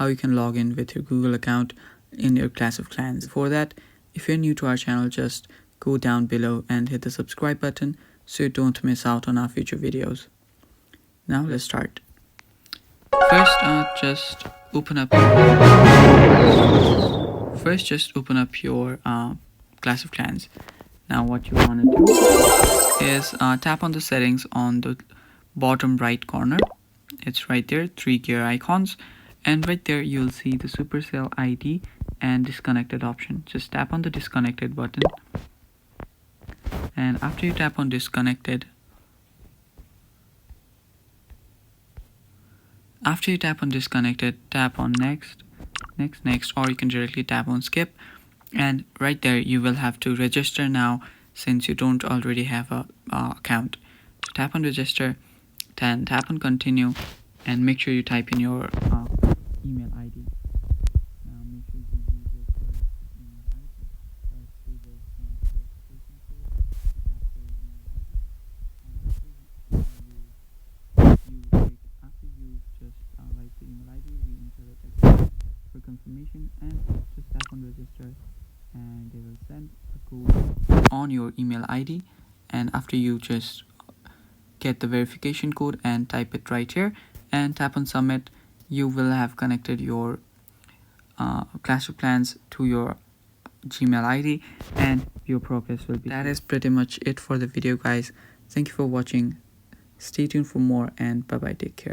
how you can log in with your Google account in your Clash of Clans. For that, if you're new to our channel, just go down below and hit the subscribe button so you don't miss out on our future videos. Now let's start. First, just open up your Clash of Clans. Now what you want to do is tap on the settings on the bottom right corner. It's right there, 3 gear icons, and right there you'll see the Supercell ID and disconnected option. Just tap on the disconnected button, and after you tap on disconnected, tap on next, or you can directly tap on skip, and right there you will have to register now since you don't already have a account. So tap on register, then tap on continue, and make sure you type in your email ID. Now make sure you use your correct email ID. Let's do the verification code. Tap your email ID, and after you just write the email ID, re-enter it again for confirmation, and just tap on register, and they will send a code on your email ID. And after you just get the verification code and type it right here and tap on submit, you will have connected your Clash of Clans to your Gmail ID, and your progress will be. That is pretty much it for the video, guys. Thank you for watching. Stay tuned for more, and bye bye, take care.